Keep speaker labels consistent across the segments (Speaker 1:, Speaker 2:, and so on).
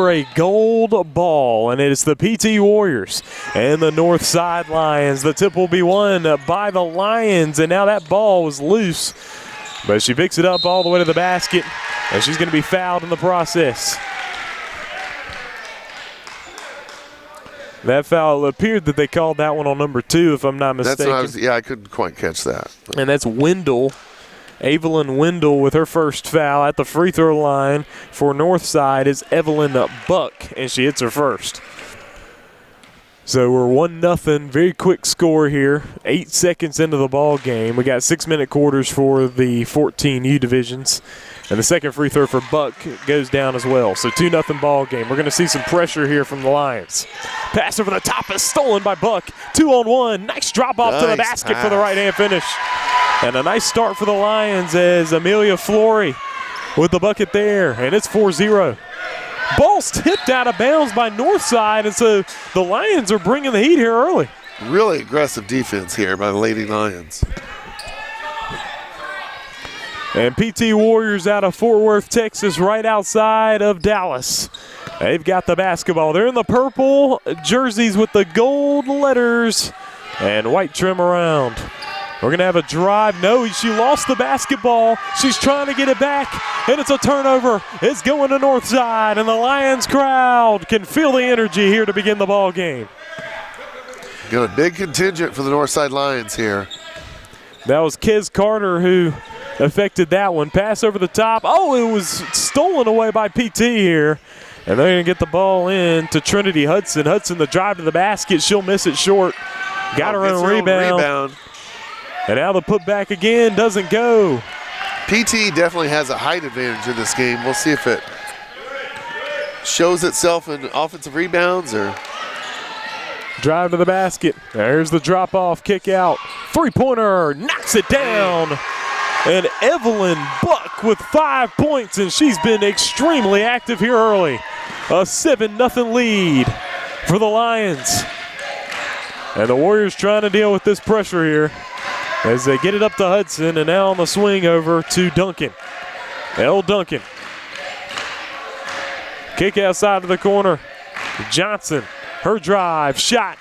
Speaker 1: for a gold ball, and it is the PT Warriors and the Northside Lions. The tip will be won by the Lions, and now that ball was loose, but she picks it up all the way to the basket, and she's going to be fouled in the process. That foul, it appeared that they called that one on number 2, if I'm not mistaken.
Speaker 2: That's what I couldn't quite catch that.
Speaker 1: And that's Wendell. Evelyn Wendell with her first foul at the free throw line for Northside is Evelyn Buck, and she hits her first. So we're 1-0, very quick score here. 8 seconds into the ball game. We got 6-minute quarters for the 14U divisions. And the second free throw for Buck goes down as well. So 2-0 ball game. We're going to see some pressure here from the Lions. Pass over the top is stolen by Buck. 2-on-1. Nice drop off to the basket for the right-hand finish. And a nice start for the Lions as Amelia Flory with the bucket there. And it's 4-0. Ball's tipped out of bounds by Northside, and so the Lions are bringing the heat here early.
Speaker 2: Really aggressive defense here by the Lady Lions.
Speaker 1: And PT Warriors out of Fort Worth, Texas, right outside of Dallas. They've got the basketball. They're in the purple jerseys with the gold letters and white trim around. We're going to have a drive. No, she lost the basketball. She's trying to get it back, and it's a turnover. It's going to Northside, and the Lions crowd can feel the energy here to begin the ball game.
Speaker 2: Got a big contingent for the Northside Lions here.
Speaker 1: That was Kez Carter who affected that one. Pass over the top. Oh, it was stolen away by PT here. And they're going to get the ball in to Trinity Hudson. Hudson, the drive to the basket. She'll miss it short. Got her own rebound. And now the putback again doesn't go.
Speaker 2: PT definitely has a height advantage in this game. We'll see if it shows itself in offensive rebounds or.
Speaker 1: Drive to the basket. There's the drop off, kick out. Three-pointer, knocks it down. And Evelyn Buck with 5 points, and she's been extremely active here early. A 7-0 lead for the Lions. And the Warriors trying to deal with this pressure here as they get it up to Hudson, and now on the swing over to Duncan. L. Duncan. Kick outside of the corner. Johnson, her drive, shot.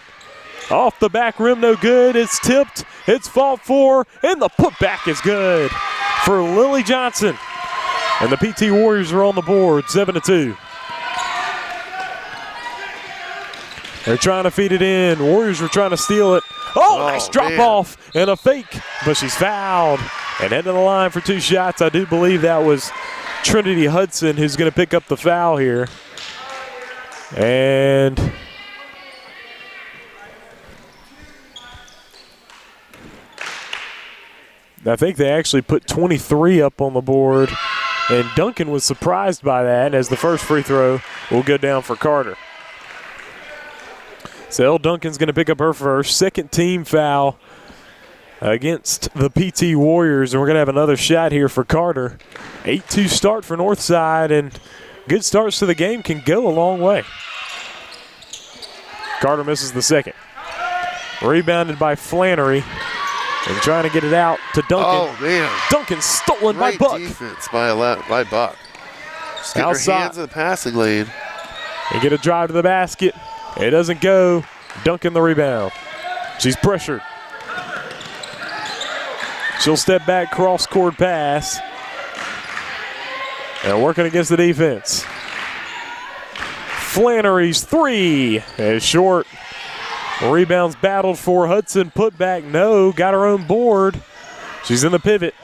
Speaker 1: Off the back rim, no good. It's tipped, it's fought for, and the putback is good for Lily Johnson. And the PT Warriors are on the board, 7-2. They're trying to feed it in. Warriors were trying to steal it. Oh, nice drop off and a fake, but she's fouled and heading to the line for 2 shots. I do believe that was Trinity Hudson who's going to pick up the foul here. And I think they actually put 23 up on the board, and Duncan was surprised by that as the first free throw will go down for Carter. So L. Duncan's going to pick up her first, second team foul against the PT Warriors, and we're going to have another shot here for Carter. 8-2 start for Northside, and good starts to the game can go a long way. Carter misses the second. Rebounded by Flannery. And trying to get it out to Duncan.
Speaker 2: Oh, man.
Speaker 1: Duncan stolen by Buck.
Speaker 2: Great defense by Buck. Just get
Speaker 1: Outside.
Speaker 2: her hands in the passing lane.
Speaker 1: And get a drive to the basket. It doesn't go. Duncan the rebound. She's pressured. She'll step back, cross-court pass. And working against the defense. Flannery's three is short. Rebounds battled for Hudson. Put back, no. Got her own board. She's in the pivot.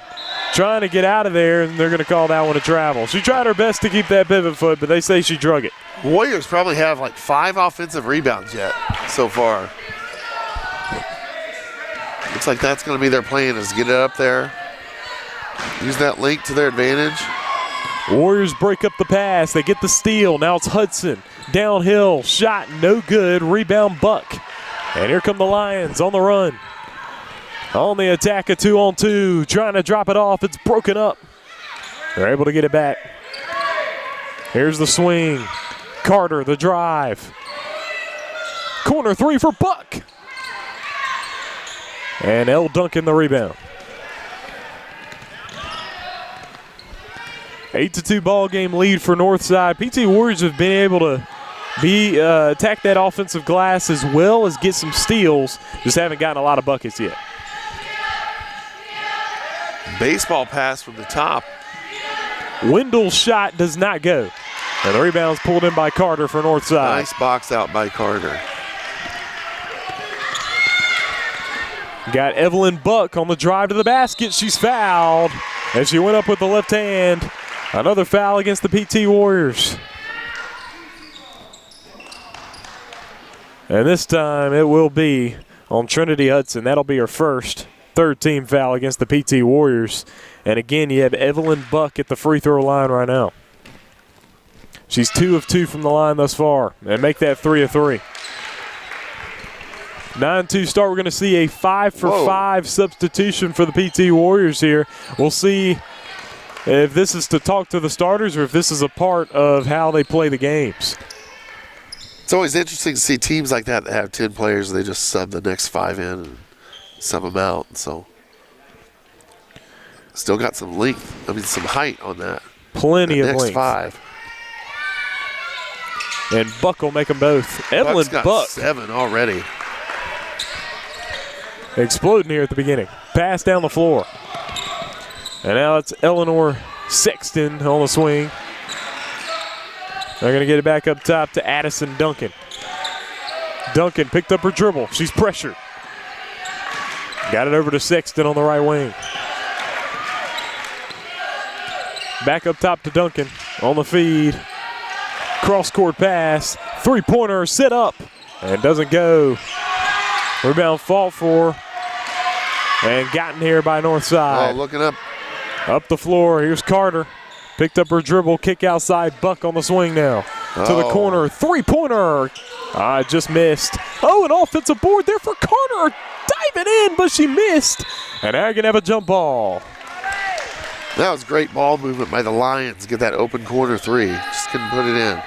Speaker 1: Trying to get out of there, and they're going to call that one a travel. She tried her best to keep that pivot foot, but they say she drug it.
Speaker 2: Warriors probably have like 5 offensive rebounds yet so far. Looks like that's going to be their plan, is get it up there. Use that length to their advantage.
Speaker 1: Warriors break up the pass. They get the steal. Now it's Hudson. Downhill. Shot no good. Rebound Buck. And here come the Lions on the run. On the attack, a 2-on-2. Trying to drop it off. It's broken up. They're able to get it back. Here's the swing. Carter, the drive. Corner three for Buck. And L. Duncan the rebound. 8-2 ball game lead for Northside. PT Warriors have been able to attack that offensive glass as well as get some steals. Just haven't gotten a lot of buckets yet.
Speaker 2: Baseball pass from the top.
Speaker 1: Wendell's shot does not go. And the rebound's pulled in by Carter for Northside.
Speaker 2: Nice box out by Carter.
Speaker 1: Got Evelyn Buck on the drive to the basket. She's fouled as she went up with the left hand. Another foul against the PT Warriors. And this time it will be on Trinity Hudson. That'll be her first, third team foul against the PT Warriors. And again, you have Evelyn Buck at the free throw line right now. She's 2 of 2 from the line thus far. And make that 3 of 3. 9-2 start. We're going to see a 5-for-5 substitution for the PT Warriors here. We'll see if this is to talk to the starters or if this is a part of how they play the games.
Speaker 2: It's always interesting to see teams like that have 10 players and they just sub the next 5 in and sub them out. So still got some length, some height on that.
Speaker 1: Plenty of
Speaker 2: next
Speaker 1: length.
Speaker 2: 5.
Speaker 1: And Buck will make them both. Evelyn
Speaker 2: got
Speaker 1: Buck
Speaker 2: 7 already.
Speaker 1: Exploding here at the beginning. Pass down the floor. And now it's Eleanor Sexton on the swing. They're going to get it back up top to Addison Duncan. Duncan picked up her dribble. She's pressured. Got it over to Sexton on the right wing. Back up top to Duncan on the feed. Cross-court pass. Three-pointer set up. And doesn't go. Rebound fought for. And gotten here by Northside.
Speaker 2: Oh, looking up.
Speaker 1: Up the floor. Here's Carter. Picked up her dribble. Kick outside. Buck on the swing now. To the corner. Three-pointer. Just missed. Oh, an offensive board there for Carter. Diving in, but she missed. And now you're going to have a jump ball.
Speaker 2: That was great ball movement by the Lions. Get that open corner 3. Just couldn't put it in.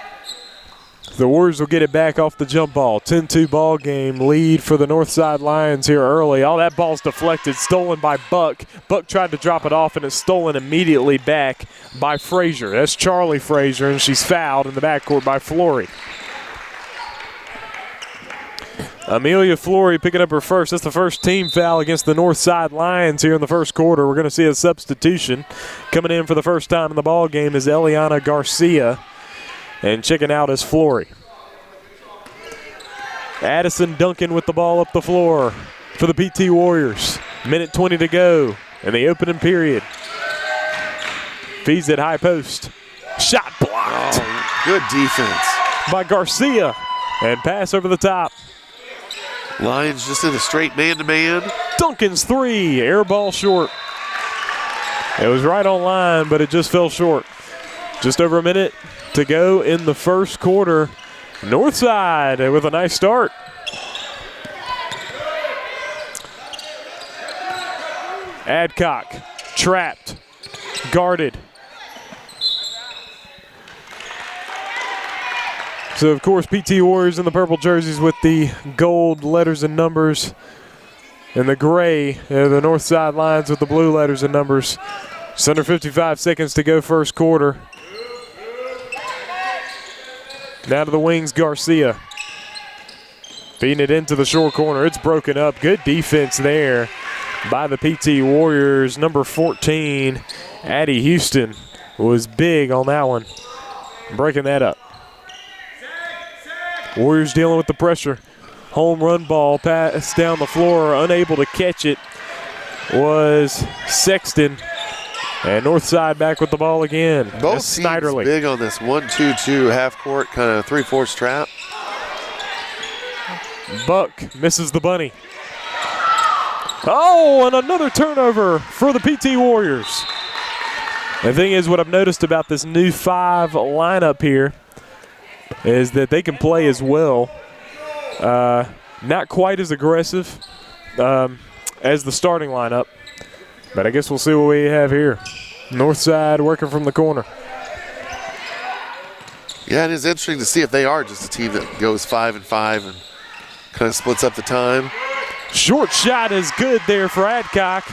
Speaker 1: The Warriors will get it back off the jump ball. 10-2 ball game lead for the Northside Lions here early. All that ball's deflected, stolen by Buck. Buck tried to drop it off, and it's stolen immediately back by Frazier. That's Charlie Frazier, and she's fouled in the backcourt by Flory. Amelia Flory picking up her first. That's the first team foul against the Northside Lions here in the first quarter. We're going to see a substitution. Coming in for the first time in the ball game is Eliana Garcia. And checking out is Flory. Addison Duncan with the ball up the floor for the PT Warriors. Minute 20 to go in the opening period. Feeds it high post. Shot blocked.
Speaker 2: Oh, good defense
Speaker 1: by Garcia. And pass over the top.
Speaker 2: Lions just in a straight man-to-man.
Speaker 1: Duncan's 3. Air ball short. It was right on line, but it just fell short. Just over a minute to go in the first quarter. Northside with a nice start. Adcock trapped, guarded. So, of course, PT Warriors in the purple jerseys with the gold letters and numbers. And the gray, the Northside Lions with the blue letters and numbers. Just under 55 seconds to go first quarter. Now to the wings, Garcia. Feeding it into the short corner. It's broken up. Good defense there by the PT Warriors. Number 14, Addie Houston, was big on that one. Breaking that up. Warriors dealing with the pressure. Home run ball pass down the floor. Unable to catch it was Sexton. And Northside back with the ball again.
Speaker 2: Both teams big on this 1-2-2 half court kind of 3/4 trap.
Speaker 1: Buck misses the bunny. Oh, and another turnover for the PT Warriors. The thing is, what I've noticed about this new 5 lineup here is that they can play as well. Not quite as aggressive as the starting lineup. But I guess we'll see what we have here. Northside working from the corner.
Speaker 2: Yeah, it is interesting to see if they are just a team that goes 5-5 and kind of splits up the time.
Speaker 1: Short shot is good there for Adcock.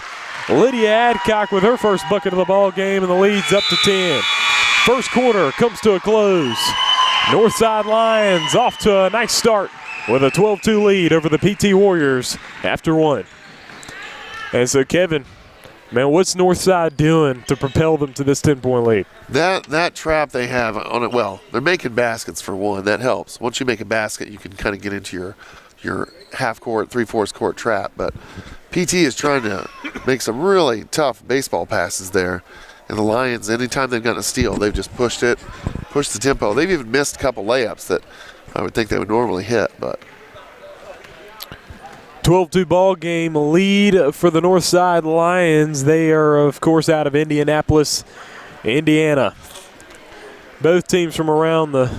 Speaker 1: Lydia Adcock with her first bucket of the ball game, and the lead's up to 10. First quarter comes to a close. Northside Lions off to a nice start with a 12-2 lead over the PT Warriors after one. And so, Kevin, man, what's Northside doing to propel them to this 10-point lead?
Speaker 2: That trap they have on it, well, they're making baskets for one. That helps. Once you make a basket, you can kind of get into your half-court, three-fourths court trap. But PT is trying to make some really tough baseball passes there. And the Lions, anytime they've gotten a steal, they've just pushed the tempo. They've even missed a couple layups that I would think they would normally hit. But
Speaker 1: 12-2 ball game lead for the Northside Lions. They are, of course, out of Indianapolis, Indiana. Both teams from around the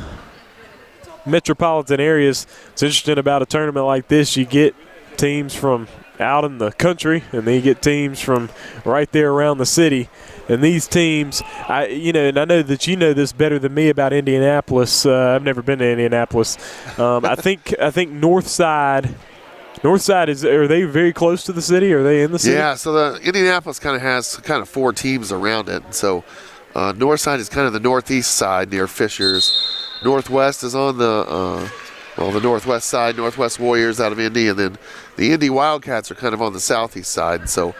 Speaker 1: metropolitan areas. It's interesting about a tournament like this. You get teams from out in the country, and then you get teams from right there around the city. And these teams, and I know that you know this better than me about Indianapolis. I've never been to Indianapolis. I think Northside are they very close to the city? Are they in the city?
Speaker 2: Yeah, so the Indianapolis kind of has four teams around it. So Northside is kind of the northeast side near Fishers. Northwest is on the northwest side, Northwest Warriors out of Indy, and then the Indy Wildcats are kind of on the southeast side. So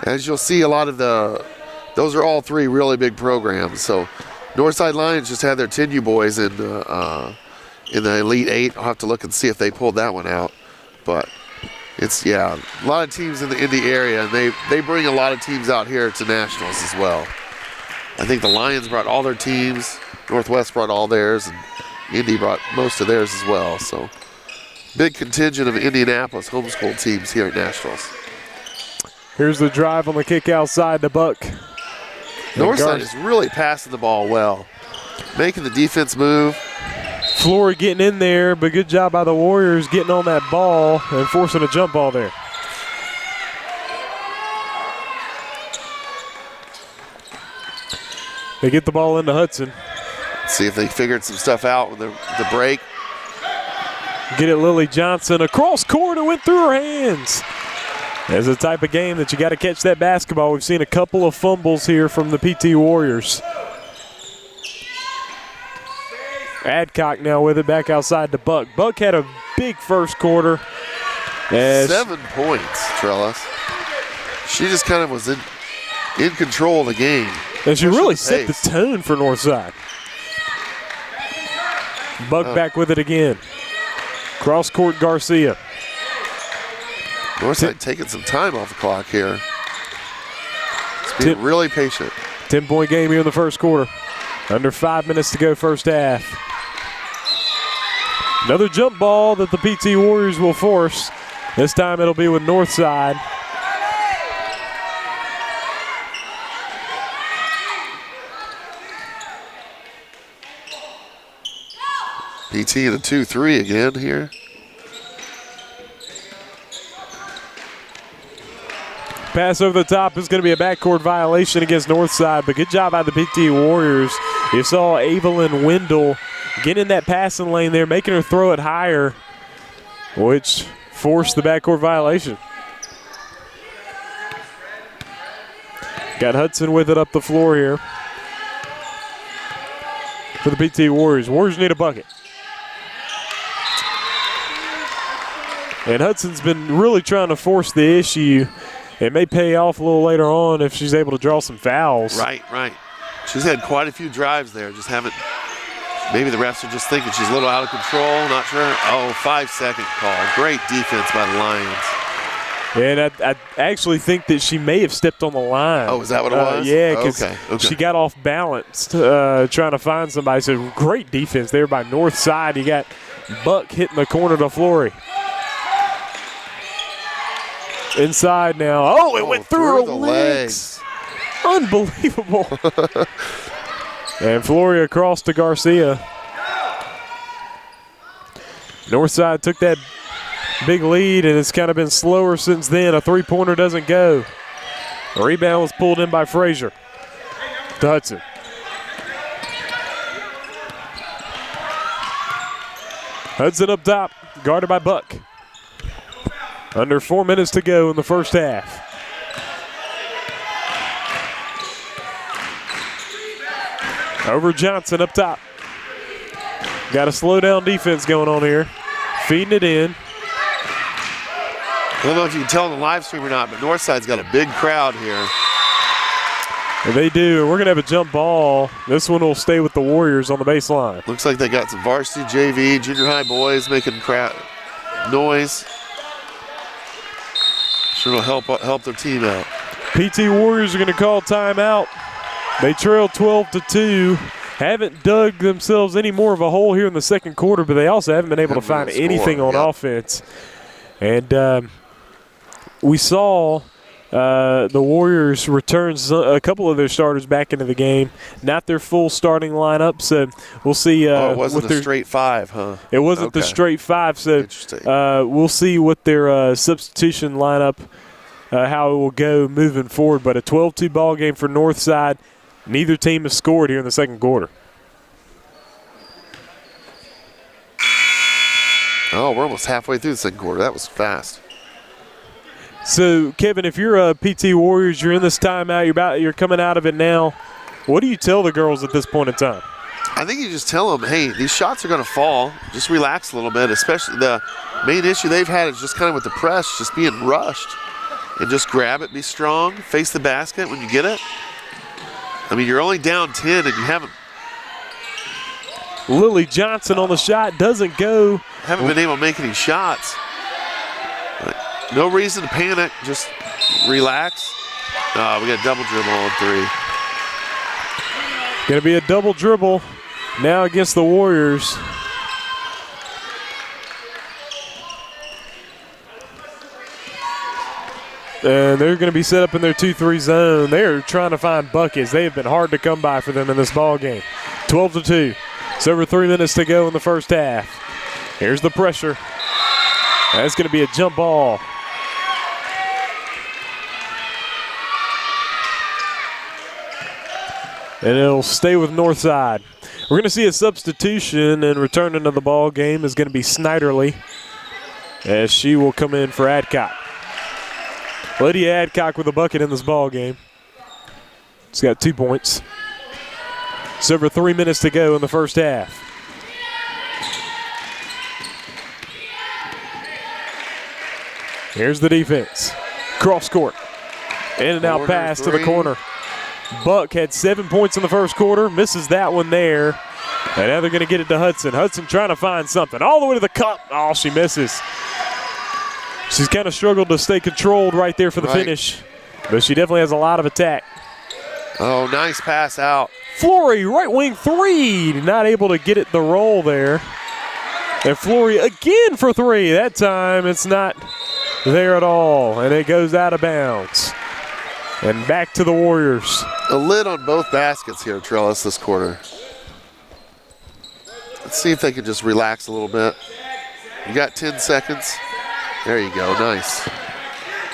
Speaker 2: as you'll see, those are all three really big programs. So Northside Lions just had their 10U boys in the Elite Eight. I'll have to look and see if they pulled that one out. But it's, a lot of teams in the Indy area, and they bring a lot of teams out here to nationals as well. I think the Lions brought all their teams, Northwest brought all theirs, and Indy brought most of theirs as well. So big contingent of Indianapolis homeschool teams here at nationals.
Speaker 1: Here's the drive on the kick outside to Buck.
Speaker 2: Northside is really passing the ball well, making the defense move.
Speaker 1: Flory getting in there, but good job by the Warriors getting on that ball and forcing a jump ball there. They get the ball into Hudson.
Speaker 2: See if they figured some stuff out with the break.
Speaker 1: Get it Lily Johnson across court and went through her hands. It's the type of game that you got to catch that basketball. We've seen a couple of fumbles here from the PT Warriors. Adcock now with it back outside to Buck. Buck had a big first quarter.
Speaker 2: 7 points, Trellis. She just kind of was in control of the game.
Speaker 1: And she really set the tone for Northside. Buck back with it again. Cross court Garcia.
Speaker 2: Northside taking some time off the clock here. It's being really patient.
Speaker 1: 10-point game here in the first quarter. Under 5 minutes to go first half. Another jump ball that the PT Warriors will force. This time it'll be with Northside.
Speaker 2: PT in a 2-3 again here.
Speaker 1: Pass over the top is going to be a backcourt violation against Northside, but good job by the PT Warriors. You saw Evelyn Wendell get in that passing lane there, making her throw it higher, which forced the backcourt violation. Got Hudson with it up the floor here for the PT Warriors. Warriors need a bucket. And Hudson's been really trying to force the issue. It may pay off a little later on if she's able to draw some fouls.
Speaker 2: Right. She's had quite a few drives there. Just haven't. Maybe the refs are just thinking she's a little out of control. Not sure. 5-second call. Great defense by the Lions.
Speaker 1: And I actually think that she may have stepped on the line.
Speaker 2: Oh, is that what it was?
Speaker 1: Yeah, because she got off balance trying to find somebody. So great defense there by Northside. You got Buck hitting the corner to Flory. Inside now. Oh, it went through her legs. Unbelievable. And Flory across to Garcia. Northside took that big lead, and it's kind of been slower since then. A three-pointer doesn't go. The rebound was pulled in by Frazier to Hudson. Hudson up top, guarded by Buck. Under 4 minutes to go in the first half. Over Johnson up top. Got a slow down defense going on here. Feeding it in.
Speaker 2: I don't know if you can tell on the live stream or not, but Northside's got a big crowd here.
Speaker 1: And they do. We're going to have a jump ball. This one will stay with the Warriors on the baseline.
Speaker 2: Looks like they got some varsity, JV, junior high boys making noise. Sure will help their team out.
Speaker 1: PT Warriors are going to call timeout. They trail 12-2. Haven't dug themselves any more of a hole here in the second quarter, but they also haven't been able to find anything on offense. And we saw the Warriors return a couple of their starters back into the game. Not their full starting lineup, so we'll see.
Speaker 2: It wasn't a straight five, huh?
Speaker 1: It wasn't the straight five, so we'll see what their substitution lineup, how it will go moving forward. But a 12-2 ball game for Northside. Neither team has scored here in the second quarter.
Speaker 2: Oh, we're almost halfway through the second quarter. That was fast.
Speaker 1: So, Kevin, if you're a PT Warriors, you're in this timeout, you're coming out of it now. What do you tell the girls at this point in time?
Speaker 2: I think you just tell them, hey, these shots are going to fall. Just relax a little bit. Especially the main issue they've had is just kind of with the press, just being rushed. And just grab it, be strong, face the basket when you get it. I mean, you're only down 10 and you haven't.
Speaker 1: Lily Johnson on the shot doesn't go.
Speaker 2: Haven't been able to make any shots. But no reason to panic. Just relax. We got a double dribble on three.
Speaker 1: Going to be a double dribble now against the Warriors. And they're going to be set up in their 2-3 zone. They're trying to find buckets. They have been hard to come by for them in this ball game. 12-2. It's over 3 minutes to go in the first half. Here's the pressure. That's going to be a jump ball. And it'll stay with Northside. We're going to see a substitution, and returning to the ball game is going to be Snyderly, as she will come in for Adcock. Lydia Adcock with a bucket in this ball game. She's got 2 points. It's over 3 minutes to go in the first half. Here's the defense. Cross court. In and out pass to the corner. Buck had 7 points in the first quarter. Misses that one there. And now they're going to get it to Hudson. Hudson trying to find something. All the way to the cup. Oh, she misses. She's kind of struggled to stay controlled right there for the finish. But she definitely has a lot of attack.
Speaker 2: Oh, nice pass out.
Speaker 1: Flory, right wing three. Not able to get it the roll there. And Flory again for three. That time it's not there at all. And it goes out of bounds. And back to the Warriors.
Speaker 2: A lid on both baskets here, Trellis, this quarter. Let's see if they can just relax a little bit. You got 10 seconds. There you go, nice.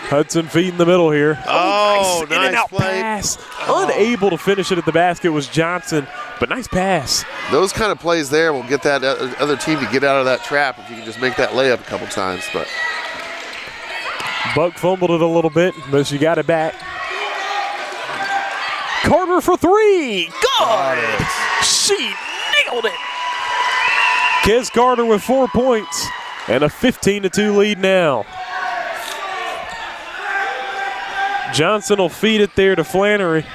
Speaker 1: Hudson feeding the middle here.
Speaker 2: Oh, nice
Speaker 1: in and out
Speaker 2: play.
Speaker 1: Pass. Unable to finish it at the basket was Johnson, but nice pass.
Speaker 2: Those kind of plays there will get that other team to get out of that trap if you can just make that layup a couple times. But
Speaker 1: Buck fumbled it a little bit, but she got it back. Carter for three. Got it. She nailed it. Kez Carter with 4 points and a 15-2 lead now. Johnson will feed it there to Flannery.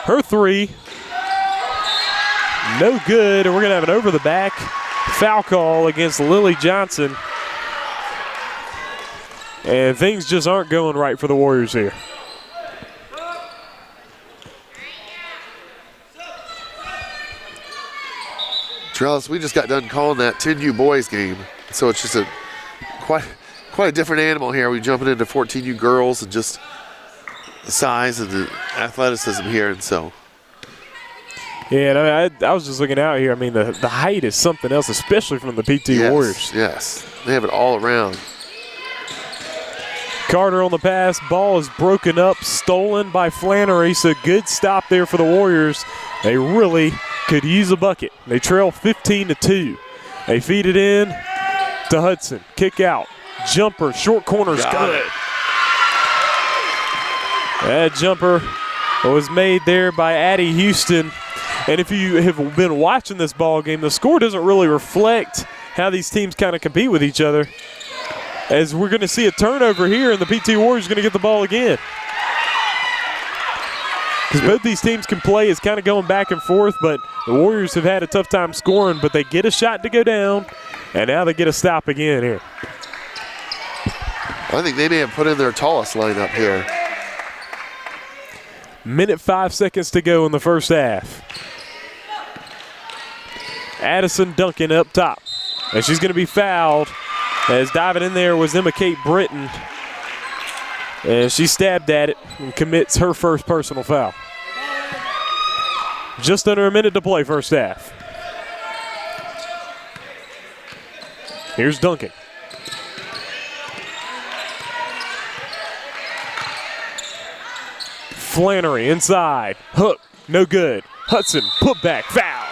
Speaker 1: Her three. No good, and we're going to have an over-the-back foul call against Lily Johnson. And things just aren't going right for the Warriors here.
Speaker 2: Trellis, we just got done calling that 10U boys game, so it's just a quite a different animal here. We're jumping into 14U girls and just the size and the athleticism here, and so.
Speaker 1: Yeah, and I was just looking out here. I mean, the height is something else, especially from the PT Warriors.
Speaker 2: Yes, they have it all around.
Speaker 1: Carter on the pass. Ball is broken up, stolen by Flannery, so good stop there for the Warriors. They really could use a bucket. They trail 15-2. They feed it in to Hudson. Kick out. Jumper, short corner's good. That jumper was made there by Addie Houston. And if you have been watching this ball game, the score doesn't really reflect how these teams kind of compete with each other. As we're going to see a turnover here, and the PT Warriors are going to get the ball again. Because both these teams can play is kind of going back and forth, but the Warriors have had a tough time scoring, but they get a shot to go down, and now they get a stop again here.
Speaker 2: I think they may have put in their tallest lineup here.
Speaker 1: Minute 5 seconds to go in the first half. Addison Duncan up top, and she's going to be fouled. As diving in there was Emma Kate Britton, and she stabbed at it and commits her first personal foul. Just under a minute to play first half. Here's Duncan. Flannery inside, hook, no good. Hudson, put back, foul.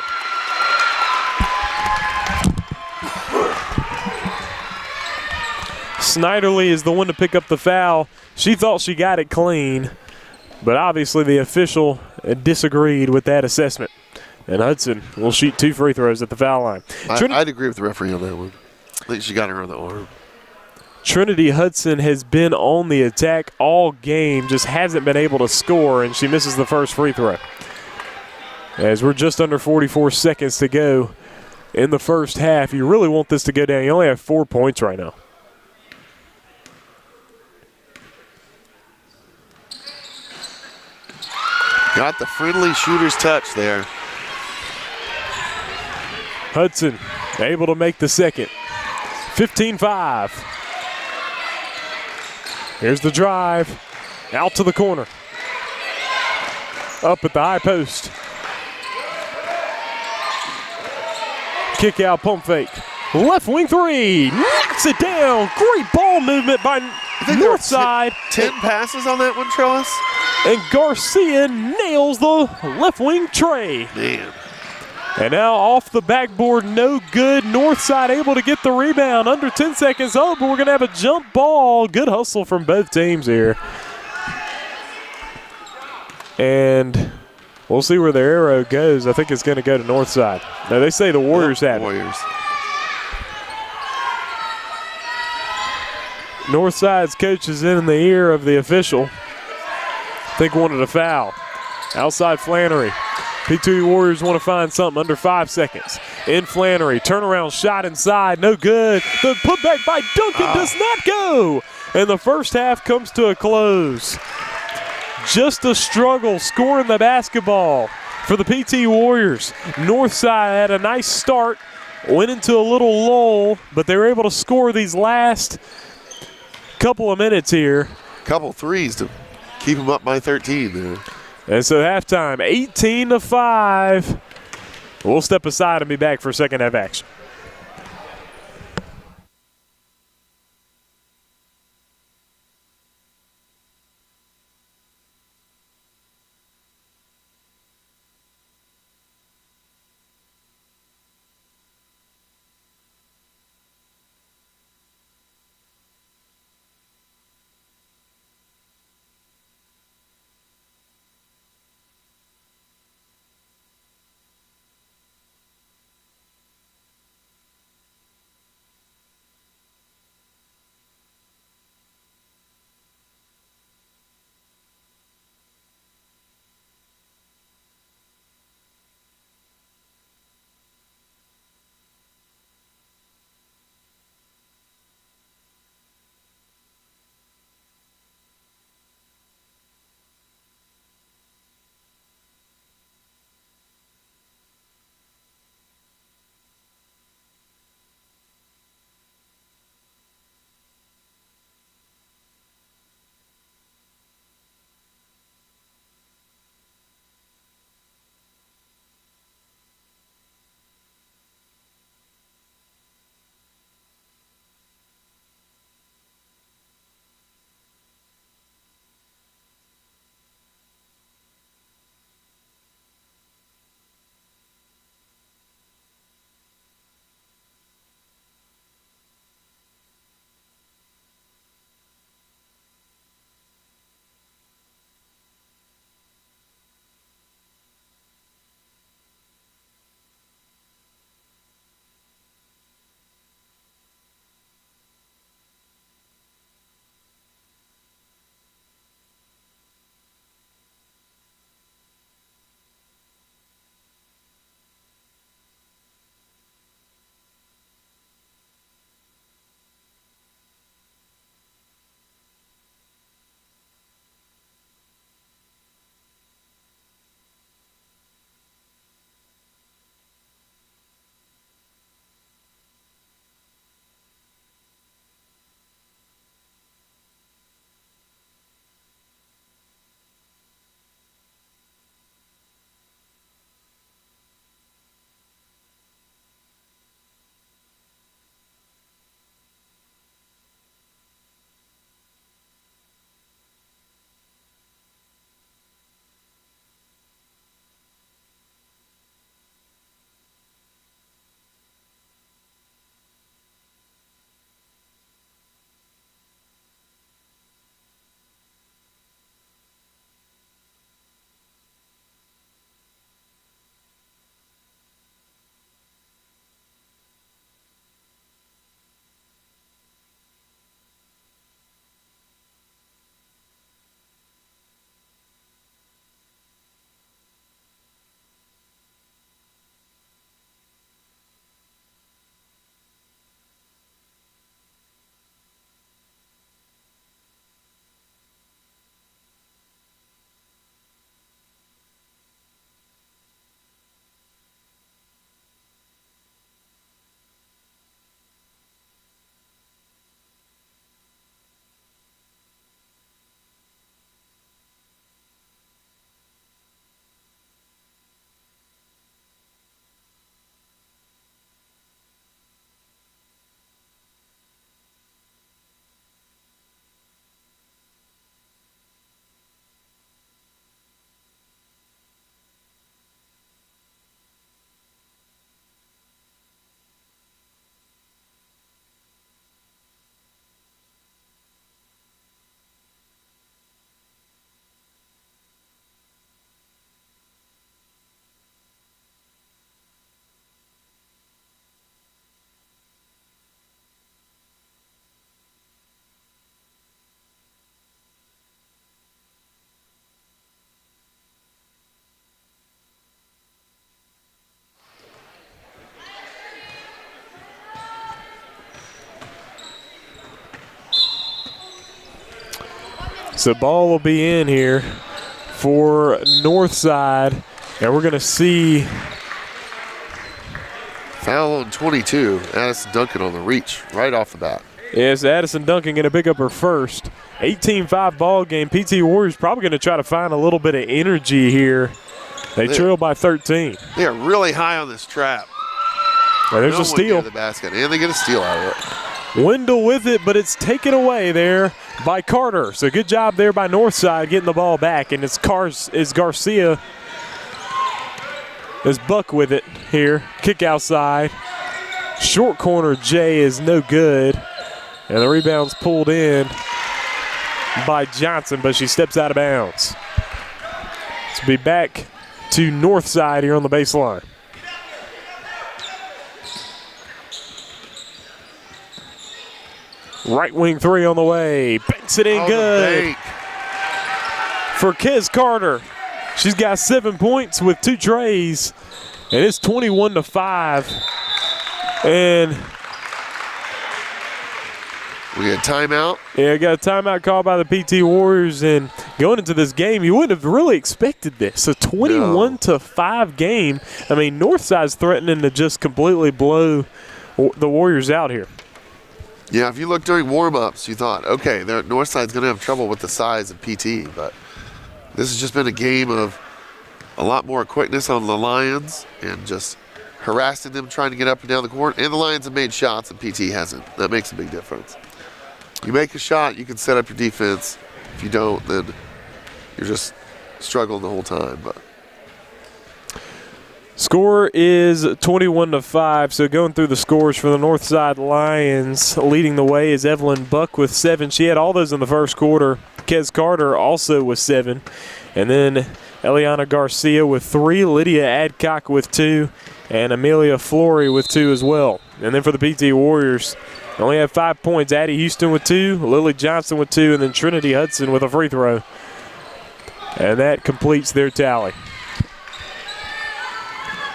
Speaker 1: Snyderly is the one to pick up the foul. She thought she got it clean, but obviously the official disagreed with that assessment. And Hudson will shoot 2 free throws at the foul line.
Speaker 2: I'd agree with the referee on that one. I think she got her on the arm.
Speaker 1: Trinity Hudson has been on the attack all game, just hasn't been able to score, and she misses the first free throw. As we're just under 44 seconds to go in the first half, you really want this to go down. You only have 4 points right now.
Speaker 2: Got the friendly shooter's touch there.
Speaker 1: Hudson able to make the second. 15-5. Here's the drive. Out to the corner. Up at the high post. Kick out, pump fake. Left wing three. Knocks it down. Great ball movement by Northside.
Speaker 2: 10 passes on that one, Trellis?
Speaker 1: And Garcia nails the left wing tray.
Speaker 2: Man.
Speaker 1: And now off the backboard, no good. Northside able to get the rebound. Under 10 seconds up, but we're going to have a jump ball. Good hustle from both teams here. And we'll see where their arrow goes. I think it's going to go to Northside. Now, they say the Warriors have it. Northside's coach is in the ear of the official. I think wanted a foul. Outside Flannery. P2 Warriors want to find something under 5 seconds. In Flannery, turnaround shot inside, no good. The putback by Duncan does not go. And the first half comes to a close. Just a struggle scoring the basketball for the PT Warriors. Northside had a nice start, went into a little lull, but they were able to score these last couple of minutes here.
Speaker 2: Couple threes to keep them up by 13 there.
Speaker 1: And so halftime, 18-5. We'll step aside and be back for second half action. So ball will be in here for Northside, and we're going to see
Speaker 2: foul on 22. Addison Duncan on the reach right off the bat.
Speaker 1: Yes, Addison Duncan going to pick up her first. 18-5 ball game. PT Warriors probably going to try to find a little bit of energy here. They trail by 13.
Speaker 2: They are really high on this trap.
Speaker 1: And there's a steal.
Speaker 2: The basket, and they get a steal out of it.
Speaker 1: Wendell with it, but it's taken away there by Carter. So good job there by Northside getting the ball back, and it's Garcia. There's Buck with it here. Kick outside. Short corner Jay is no good. And the rebound's pulled in by Johnson, but she steps out of bounds. Let's be back to Northside here on the baseline. Right wing three on the way. Banks it in good for Kez Carter. She's got 7 points with 2 trays, and it's 21-5. And
Speaker 2: we get a timeout.
Speaker 1: Yeah, got a timeout called by the PT Warriors, and going into this game, you wouldn't have really expected this. A 21-5 game. I mean, Northside's threatening to just completely blow the Warriors out here.
Speaker 2: Yeah, if you look during warm-ups, you thought, okay, Northside's going to have trouble with the size of PT, but this has just been a game of a lot more quickness on the Lions and just harassing them, trying to get up and down the court. And the Lions have made shots and PT hasn't. That makes a big difference. You make a shot, you can set up your defense. If you don't, then you're just struggling the whole time. But
Speaker 1: score is 21-5. So going through the scores for the Northside Lions, leading the way is Evelyn Buck with 7. She had all those in the first quarter. Kez Carter also with 7. And then Eliana Garcia with 3, Lydia Adcock with 2, and Amelia Flory with 2 as well. And then for the PT Warriors, they only have 5 points. Addie Houston with 2, Lily Johnson with 2, and then Trinity Hudson with a free throw. And that completes their tally.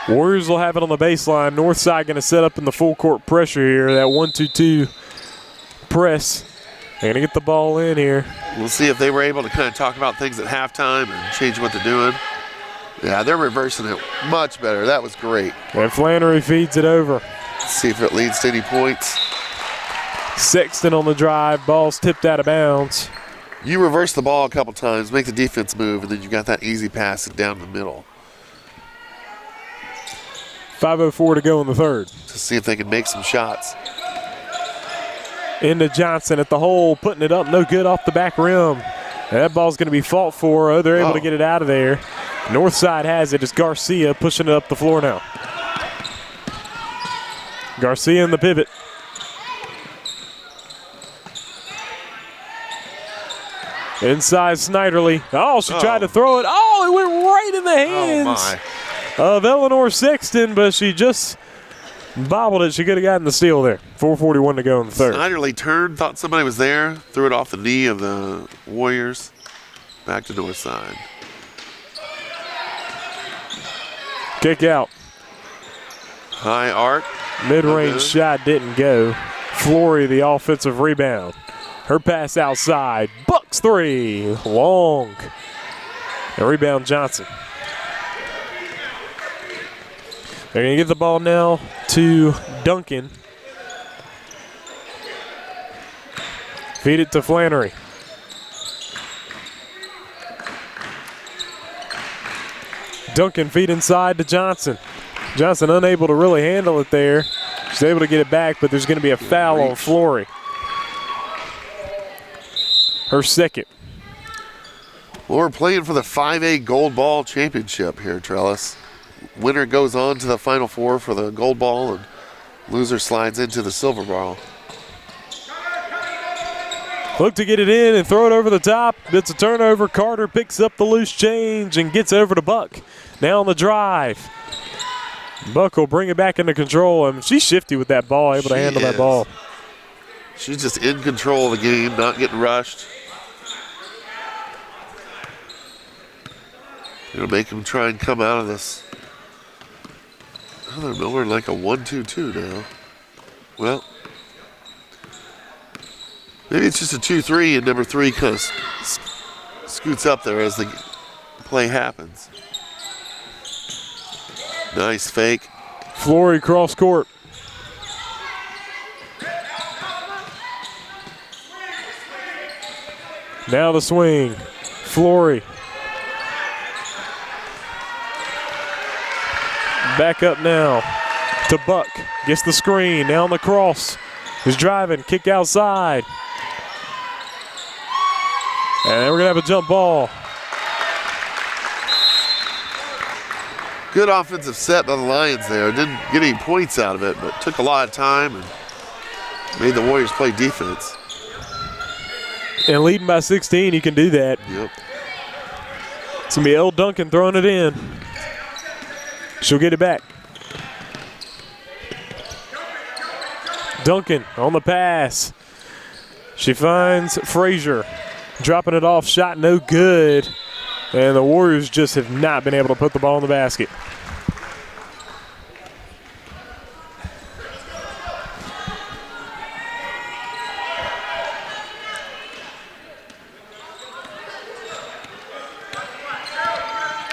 Speaker 1: Warriors will have it on the baseline. Northside going to set up in the full court pressure here. That 1-2-2 press. They're going to get the ball in here.
Speaker 2: We'll see if they were able to kind of talk about things at halftime and change what they're doing. Yeah, they're reversing it much better. That was great.
Speaker 1: And Flannery feeds it over.
Speaker 2: Let's see if it leads to any points.
Speaker 1: Sexton on the drive. Ball's tipped out of bounds.
Speaker 2: You reverse the ball a couple times, make the defense move, and then you've got that easy pass down the middle.
Speaker 1: 5:04 to go in the third.
Speaker 2: To see if they can make some shots.
Speaker 1: Into Johnson at the hole, putting it up, no good off the back rim. And that ball's going to be fought for. Oh, they're able to get it out of there. Northside has it. It's Garcia pushing it up the floor now. Garcia in the pivot. Inside Snyderly. Oh, she tried to throw it. Oh, it went right in the hands of Eleanor Sexton, but she just bobbled it. She could have gotten the steal there. 4:41 to go in the third.
Speaker 2: Snyderly turned, thought somebody was there, threw it off the knee of the Warriors. Back to Northside.
Speaker 1: Kick out.
Speaker 2: High arc.
Speaker 1: Mid-range shot didn't go. Flory, the offensive rebound. Her pass outside. Bucks 3. Long. And rebound Johnson. They're going to get the ball now to Duncan. Feed it to Flannery. Duncan feed inside to Johnson. Johnson unable to really handle it there. She's able to get it back, but there's going to be a foul on Flory. Her second.
Speaker 2: Well, we're playing for the 5A Gold Ball Championship here, Trellis. Winner goes on to the Final Four for the gold ball, and loser slides into the silver ball.
Speaker 1: Look to get it in and throw it over the top. It's a turnover. Carter picks up the loose change and gets it over to Buck. Now on the drive. Buck will bring it back into control, and she's shifty with that ball, able to handle that ball.
Speaker 2: She's just in control of the game, not getting rushed. It'll make him try and come out of this. I don't know, we're like a 1-2-2 now. Well, maybe it's just a 2-3 and number 3 kind of
Speaker 3: scoots up there as the play happens. Nice fake.
Speaker 1: Flory cross court. Now the swing. Flory. Back up now to Buck. Gets the screen. Now on the cross. Is driving. Kick outside. And we're going to have a jump ball.
Speaker 3: Good offensive set by the Lions there. Didn't get any points out of it, but took a lot of time and made the Warriors play defense.
Speaker 1: And leading by 16, you can do that.
Speaker 3: Yep.
Speaker 1: It's going to be Elle Duncan throwing it in. She'll get it back. Duncan on the pass. She finds Frazier. Dropping it off, shot no good. And the Warriors just have not been able to put the ball in the basket.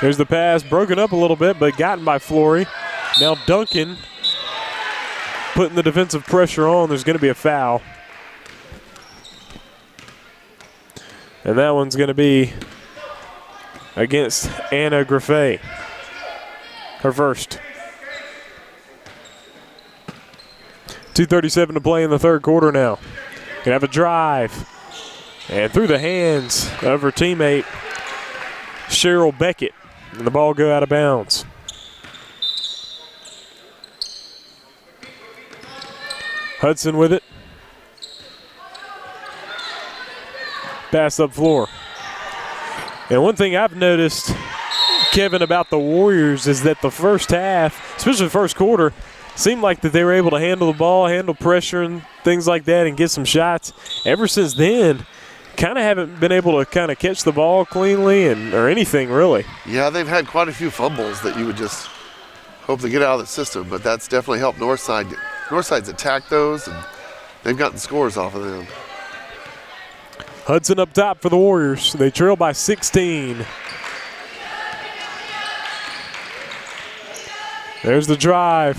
Speaker 1: Here's the pass, broken up a little bit, but gotten by Flory. Now Duncan putting the defensive pressure on. There's going to be a foul. And that one's going to be against Anna Graffet. Her first. 2:37 to play in the third quarter now. Gonna have a drive. And through the hands of her teammate, Cheryl Beckett. And the ball go out of bounds. Hudson with it. Pass up floor. And one thing I've noticed, Kevin, about the Warriors is that the first half, especially the first quarter, seemed like that they were able to handle the ball, handle pressure and things like that and get some shots. Ever since then, kind of haven't been able to kind of catch the ball cleanly or anything really.
Speaker 3: Yeah, they've had quite a few fumbles that you would just hope to get out of the system, but that's definitely helped Northside. Northside's attacked those, and they've gotten scores off of them.
Speaker 1: Hudson up top for the Warriors. They trail by 16. There's the drive.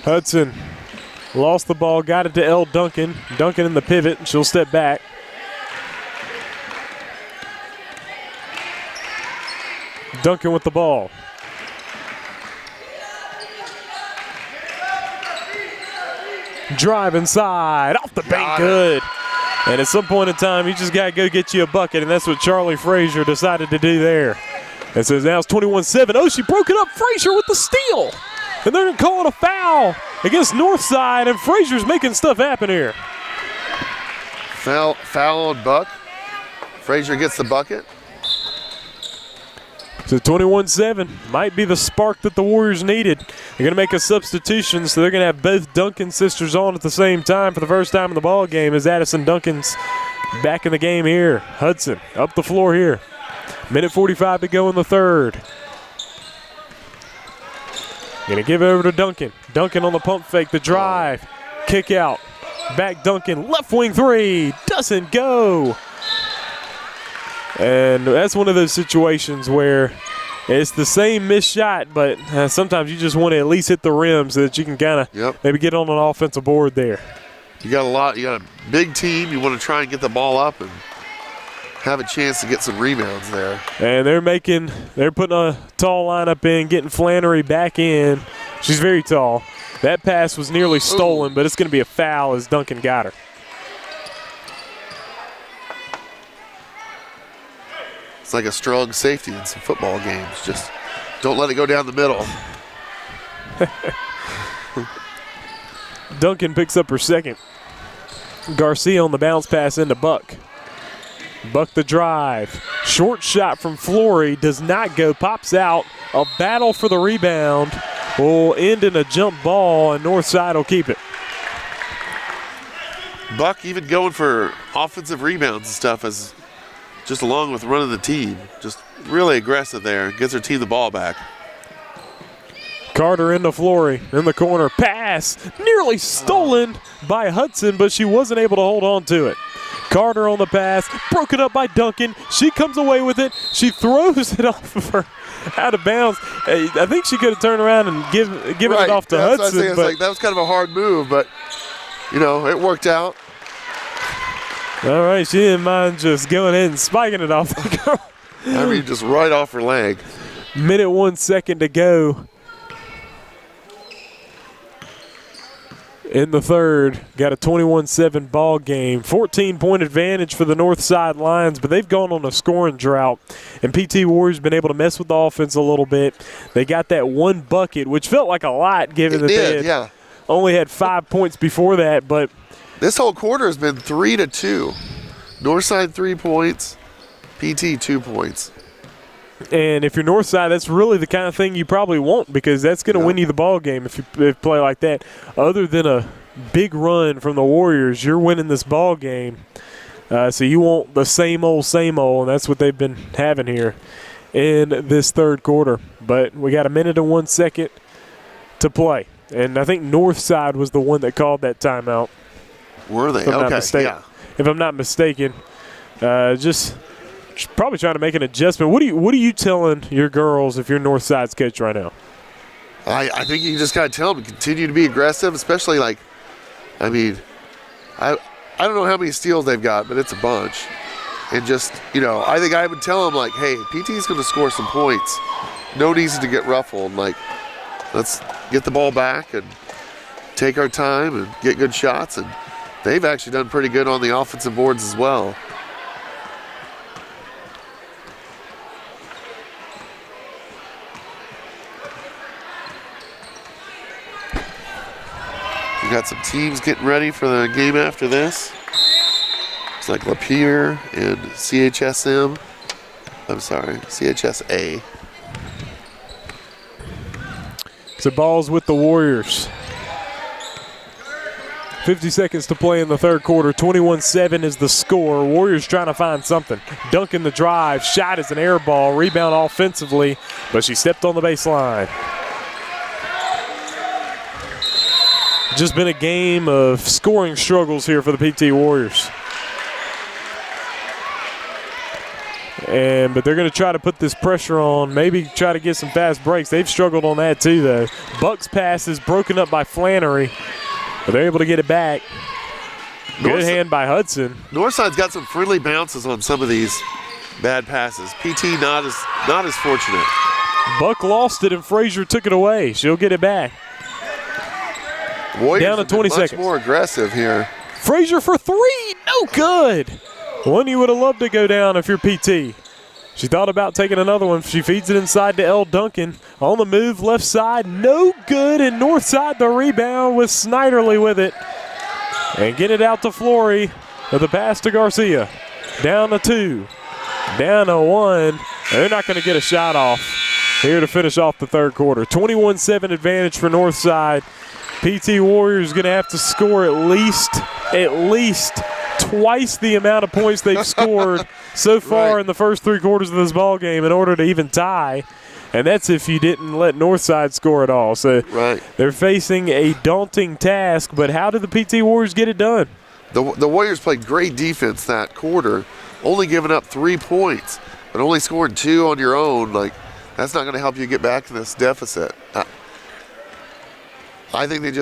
Speaker 1: Hudson lost the ball, got it to Elle Duncan. Duncan in the pivot, and she'll step back. Duncan with the ball. Drive inside, off the bank, good. And at some point in time, you just got to go get you a bucket, and that's what Charlie Frazier decided to do there. And so now it's 21-7. Oh, she broke it up. Frazier with the steal. And they're going to call it a foul against Northside, and Frazier's making stuff happen here.
Speaker 3: Foul on Buck. Frazier gets the bucket.
Speaker 1: So 21-7 might be the spark that the Warriors needed. They're going to make a substitution, so they're going to have both Duncan sisters on at the same time for the first time in the ball game as Addison Duncan's back in the game here. Hudson up the floor here. Minute 45 to go in the third. Going to give it over to Duncan. Duncan on the pump fake, the drive. Kick out. Back Duncan, left wing three. Doesn't go. And that's one of those situations where it's the same missed shot, but sometimes you just want to at least hit the rim so that you can kind of maybe get on an offensive board there.
Speaker 3: You got a big team. You want to try and get the ball up and have a chance to get some rebounds there.
Speaker 1: And they're putting a tall lineup in, getting Flannery back in. She's very tall. That pass was nearly stolen, but it's going to be a foul as Duncan got her.
Speaker 3: It's like a strong safety in some football games. Just don't let it go down the middle.
Speaker 1: Duncan picks up her second. Garcia on the bounce pass into Buck. Buck the drive. Short shot from Flory does not go. Pops out. A battle for the rebound will end in a jump ball, and Northside will keep it.
Speaker 3: Buck even going for offensive rebounds and stuff as just along with running the team. Just really aggressive there. Gives her team the ball back.
Speaker 1: Carter into Flory in the corner. Pass nearly stolen by Hudson, but she wasn't able to hold on to it. Carter on the pass, broken up by Duncan. She comes away with it. She throws it off of her out of bounds. I think she could have turned around and given it off to
Speaker 2: That's
Speaker 1: Hudson.
Speaker 2: What I think. That was kind of a hard move, but, it worked out.
Speaker 1: All right, she didn't mind just going in and spiking it off the girl.
Speaker 2: I mean, just right off her leg.
Speaker 1: Minute 1 second to go in the third. Got a 21-7 ball game. 14-point advantage for the Northside Lions, but they've gone on a scoring drought. And PT Warriors been able to mess with the offense a little bit. They got that one bucket, which felt like a lot given that they had only had 5 points before that. But
Speaker 2: this whole quarter has been 3-2. Northside 3 points, PT 2 points.
Speaker 1: And if you're Northside, that's really the kind of thing you probably want, because that's going to win you the ball game if you play like that. Other than a big run from the Warriors, you're winning this ball game. So you want the same old, and that's what they've been having here in this third quarter. But we got a minute and 1 second to play. And I think Northside was the one that called that timeout.
Speaker 2: Were they? Okay, yeah.
Speaker 1: If I'm not mistaken. Just probably trying to make an adjustment. What are you telling your girls if you're Northside's coach right now?
Speaker 2: I think you just got to tell them to continue to be aggressive, especially I don't know how many steals they've got, but it's a bunch. And just, I think I would tell them, hey, PT's going to score some points. No reason to get ruffled. Let's get the ball back and take our time and get good shots. And they've actually done pretty good on the offensive boards as well. We got some teams getting ready for the game after this. It's like Lapeer and CHSA.
Speaker 1: So ball's with the Warriors. 50 seconds to play in the third quarter. 21-7 is the score. Warriors trying to find something. Duncan the drive. Shot is an air ball. Rebound offensively, but she stepped on the baseline. Just been a game of scoring struggles here for the PT Warriors. But they're going to try to put this pressure on, maybe try to get some fast breaks. They've struggled on that too, though. Buck's pass is broken up by Flannery, but they're able to get it back. Good hand by Hudson.
Speaker 2: Northside's got some friendly bounces on some of these bad passes. PT not as fortunate.
Speaker 1: Buck lost it and Frazier took it away. She'll get it back.
Speaker 2: Warriors
Speaker 1: down to 20 seconds.
Speaker 2: Much more aggressive here.
Speaker 1: Frazier for three. No good. One you would have loved to go down if you're PT. She thought about taking another one. She feeds it inside to L. Duncan. On the move, left side, no good. And Northside the rebound with Snyderly with it. And get it out to Flory with the pass to Garcia. Down to 2. Down to 1. They're not going to get a shot off here to finish off the third quarter. 21-7 advantage for Northside. PT Warriors going to have to score at least twice the amount of points they've scored so far in the first 3 quarters of this ball game in order to even tie. And that's if you didn't let Northside score at all. So they're facing a daunting task, but how did the PT Warriors get it done?
Speaker 2: The Warriors played great defense that quarter, only giving up 3 points, but only scoring 2 on your own. That's not going to help you get back to this deficit. I think it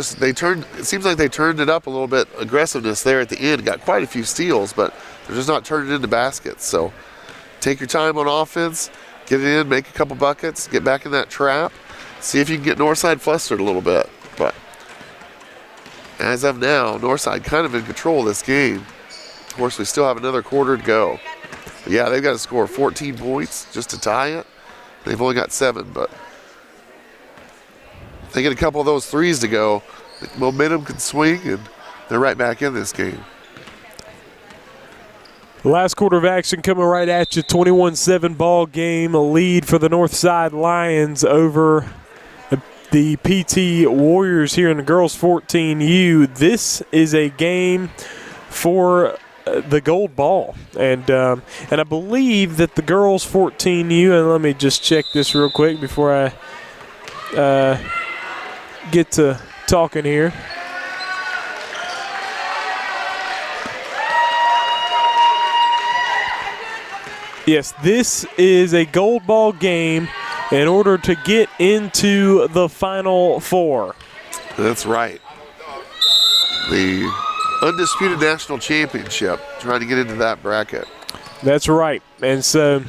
Speaker 2: seems like they turned it up a little bit, aggressiveness there at the end. Got quite a few steals, but they're just not turning it into baskets. So take your time on offense, get it in, make a couple buckets, get back in that trap, see if you can get Northside flustered a little bit. But as of now, Northside kind of in control of this game. Of course, we still have another quarter to go. But yeah, they've got to score 14 points just to tie it. They've only got 7, but if they get a couple of those threes to go, the momentum can swing, and they're right back in this game.
Speaker 1: Last quarter of action coming right at you. 21-7 ball game, a lead for the Northside Lions over the PT Warriors here in the girls 14U. This is a game for the gold ball, and I believe that the girls 14U, and let me just check this real quick before I get to talking here. Yes, this is a gold ball game in order to get into the Final Four.
Speaker 2: That's right. The undisputed national championship, trying to get into that bracket.
Speaker 1: That's right. And so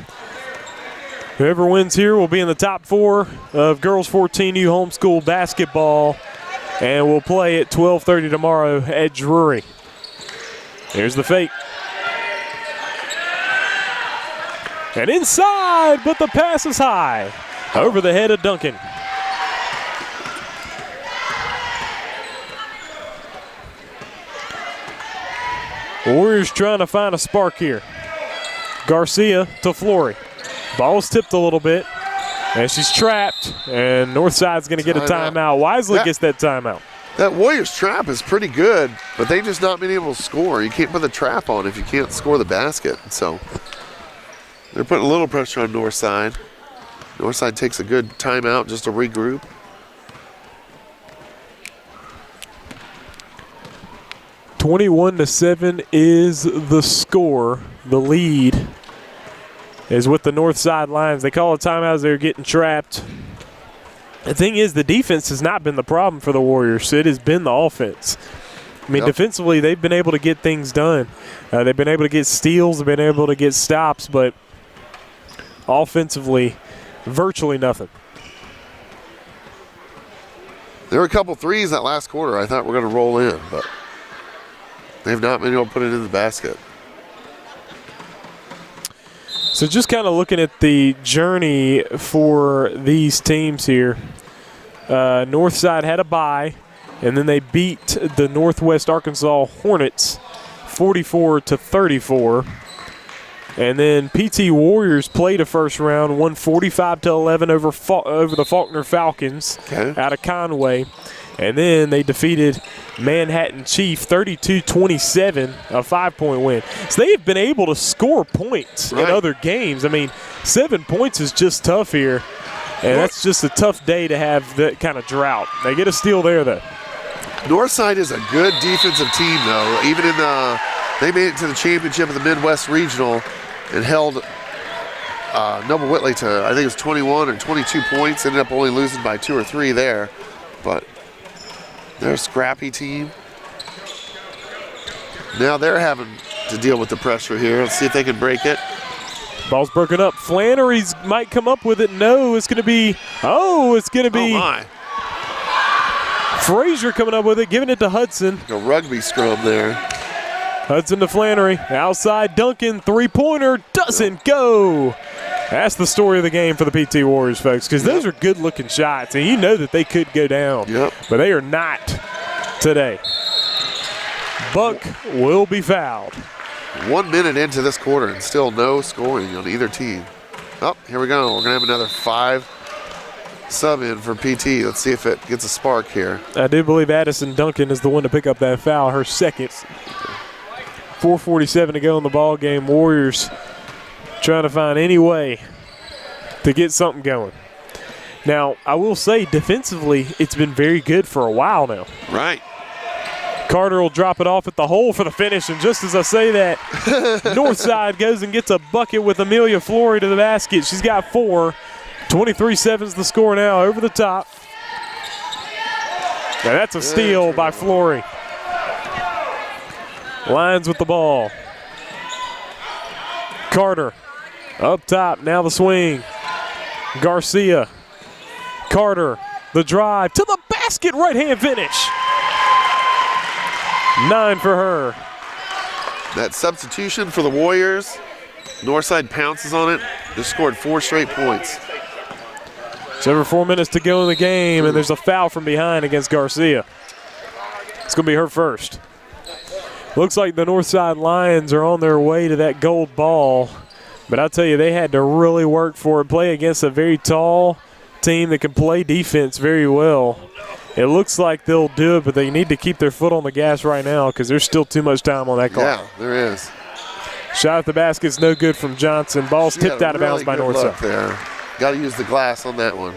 Speaker 1: whoever wins here will be in the top 4 of girls 14U homeschool basketball, and we'll play at 12:30 tomorrow at Drury. Here's the fake. And inside, but the pass is high. Over the head of Duncan. Warriors trying to find a spark here. Garcia to Flory. Ball's tipped a little bit, and she's trapped, and Northside's going to get a timeout. Wisely gets that timeout.
Speaker 2: That Warriors trap is pretty good, but they've just not been able to score. You can't put the trap on if you can't score the basket. So they're putting a little pressure on Northside. Northside takes a good timeout just to regroup.
Speaker 1: (21-7) is the score. The lead is with the Northside Lions. They call a timeout as they're getting trapped. The thing is, the defense has not been the problem for the Warriors. It has been the offense. I mean, defensively, they've been able to get things done. They've been able to get steals. They've been able to get stops, but offensively, virtually nothing.
Speaker 2: There were a couple threes that last quarter I thought were going to roll in, but they've not been able to put it in the basket.
Speaker 1: So just kind of looking at the journey for these teams here. Northside had a bye, and then they beat the Northwest Arkansas Hornets 44-34. And then PT Warriors played a first round, won 45-11 over the Faulkner Falcons out of Conway. And then they defeated Manhattan Chief 32-27, a 5-point win. So they've been able to score points in other games. I mean, 7 points is just tough here, and that's just a tough day to have that kind of drought. They get a steal there, though.
Speaker 2: Northside is a good defensive team, though. Even in they made it to the championship of the Midwest Regional and held Noble Whitley to, I think it was 21 or 22 points. Ended up only losing by 2 or 3 there, but they're a scrappy team. Now they're having to deal with the pressure here. Let's see if they can break it.
Speaker 1: Ball's broken up. Flannery's might come up with it. No, it's going to be, it's going to be Frazier coming up with it, giving it to Hudson.
Speaker 2: A rugby scrum there.
Speaker 1: Hudson to Flannery. Outside Duncan, three-pointer, doesn't go. That's the story of the game for the PT Warriors, folks, because those are good-looking shots, and you know that they could go down, but they are not today. Buck will be fouled.
Speaker 2: 1 minute into this quarter and still no scoring on either team. Oh, here we go. We're going to have another 5 sub in for PT. Let's see if it gets a spark here.
Speaker 1: I do believe Addison Duncan is the one to pick up that foul, her second. 4:47 to go in the ball game. Warriors trying to find any way to get something going. Now, I will say defensively, it's been very good for a while now.
Speaker 2: Right.
Speaker 1: Carter will drop it off at the hole for the finish, and just as I say that, Northside goes and gets a bucket with Amelia Flory to the basket. She's got 4. 23-7 is the score now, over the top. Now that's a steal by Flory. Lions with the ball. Carter up top, now the swing. Garcia. Carter, the drive to the basket, right-hand finish. 9 for her.
Speaker 2: That substitution for the Warriors, Northside pounces on it, just scored 4 straight points.
Speaker 1: It's over 4 minutes to go in the game, and there's a foul from behind against Garcia. It's going to be her first. Looks like the Northside Lions are on their way to that gold ball, but I'll tell you, they had to really work for it, play against a very tall team that can play defense very well. It looks like they'll do it, but they need to keep their foot on the gas right now because there's still too much time on that clock.
Speaker 2: Yeah, there is.
Speaker 1: Shot at the basket's no good from Johnson. Ball's tipped out of bounds by Northside.
Speaker 2: There. Got to use the glass on that one.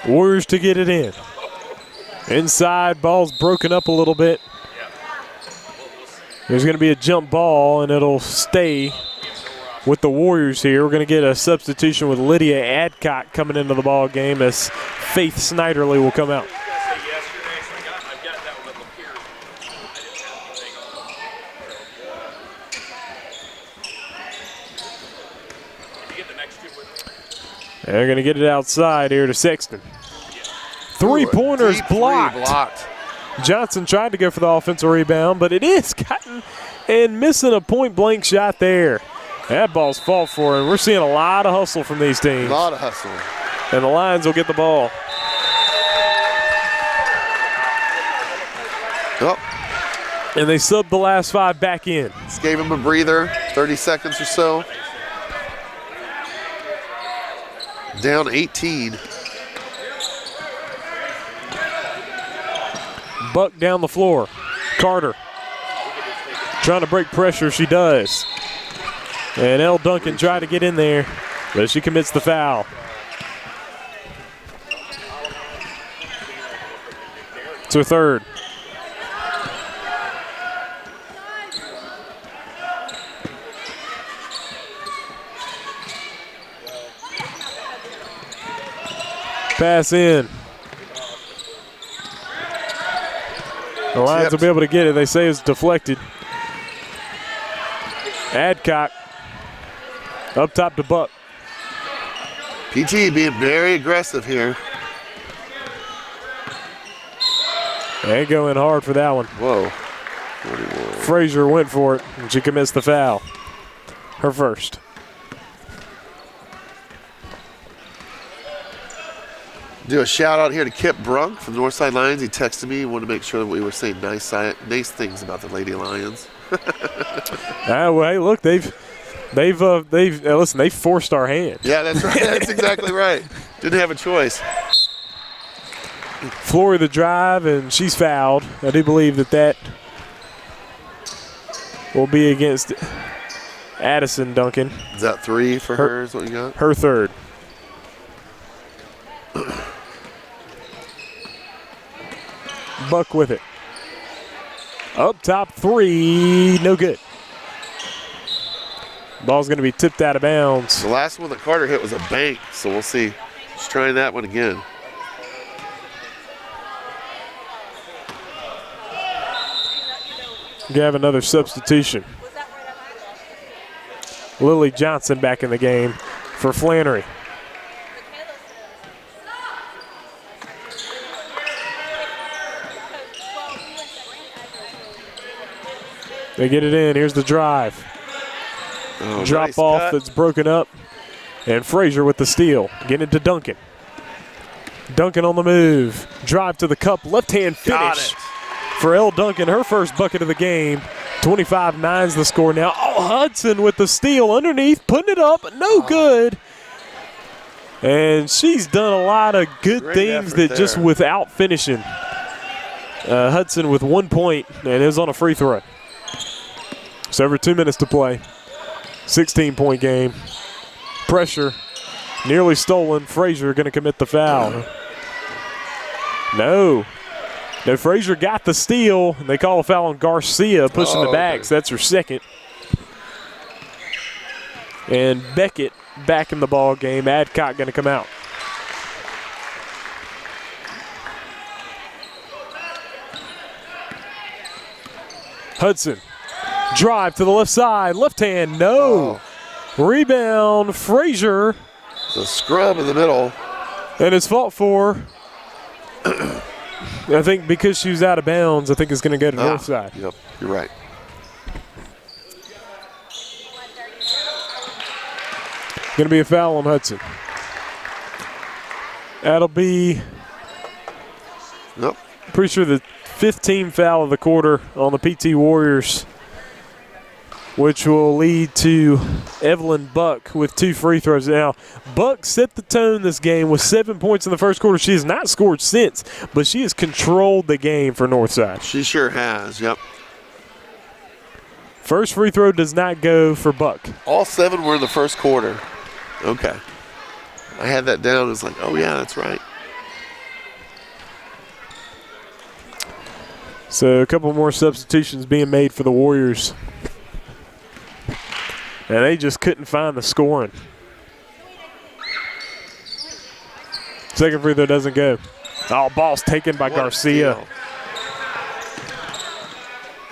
Speaker 1: Warriors to get it in. Inside, ball's broken up a little bit. There's going to be a jump ball, and it'll stay with the Warriors here. We're going to get a substitution with Lydia Adcock coming into the ball game as Faith Snyderly will come out. They're going to get it outside here to Sexton. Three-pointers blocked. Johnson tried to go for the offensive rebound, but it is gotten and missing a point-blank shot there. That ball's fought for, and we're seeing a lot of hustle from these teams.
Speaker 2: A lot of hustle.
Speaker 1: And the Lions will get the ball.
Speaker 2: Oh.
Speaker 1: And they subbed the last 5 back in.
Speaker 2: Just gave him a breather, 30 seconds or so. Down 18.
Speaker 1: Buck down the floor. Carter trying to break pressure. She does. And Elle Duncan tried to get in there, but she commits the foul. It's her third. Pass in. The Lions will be able to get it. They say it's deflected. Adcock up top to Buck.
Speaker 2: PG being very aggressive here.
Speaker 1: They go in hard for that one.
Speaker 2: Whoa.
Speaker 1: Frazier went for it, and she commits the foul. Her first.
Speaker 2: Do a shout out here to Kip Brunk from the Northside Lions. He texted me. He wanted to make sure that we were saying nice things about the Lady Lions.
Speaker 1: Well, hey, look, they've listen. They forced our hand.
Speaker 2: Yeah, that's right. That's exactly right. Didn't have a choice.
Speaker 1: Flory the drive, and she's fouled. I do believe that will be against Addison Duncan.
Speaker 2: Is that 3 for her? Is what you got?
Speaker 1: Her third. Buck with it. Up top 3, no good. Ball's going to be tipped out of bounds.
Speaker 2: The last one that Carter hit was a bank, so we'll see. She's trying that one again.
Speaker 1: You have another substitution. Lily Johnson back in the game for Flannery. They get it in. Here's the drive.
Speaker 2: Oh,
Speaker 1: Drop
Speaker 2: nice
Speaker 1: off
Speaker 2: cut.
Speaker 1: that's broken up. And Frazier with the steal. Getting it to Duncan. Duncan on the move. Drive to the cup. Left-hand finish for Elle Duncan. Her first bucket of the game. 25-9's the score now. Oh, Hudson with the steal underneath. Putting it up. No good. And she's done a lot of good
Speaker 2: Great
Speaker 1: things
Speaker 2: effort
Speaker 1: that
Speaker 2: there.
Speaker 1: just without finishing. Hudson with 1 point, and it was on a free throw. So over 2 minutes to play. 16-point game. Pressure. Nearly stolen. Frazier going to commit the foul. No, Frazier got the steal. And they call a foul on Garcia, pushing the back.
Speaker 2: Okay.
Speaker 1: So that's her second. And Beckett back in the ball game. Adcock going to come out. Hudson. Drive to the left side. Left hand, no. Rebound, Frazier.
Speaker 2: It's a scrub in the middle.
Speaker 1: And it's fought for. I think because she was out of bounds, I think it's going to go to Northside.
Speaker 2: Yep, you're right.
Speaker 1: Going to be a foul on Hudson. That'll be,
Speaker 2: Nope.
Speaker 1: pretty sure, the 15th foul of the quarter on the PT Warriors, which will lead to Evelyn Buck with 2 free throws. Now, Buck set the tone this game with 7 points in the first quarter. She has not scored since, but she has controlled the game for Northside.
Speaker 2: She sure has, yep.
Speaker 1: First free throw does not go for Buck.
Speaker 2: All 7 were in the first quarter. Okay. I had that down. It was like, oh, yeah, that's right.
Speaker 1: So a couple more substitutions being made for the Warriors. And they just couldn't find the scoring. Second free throw doesn't go. Oh, ball's taken by Garcia.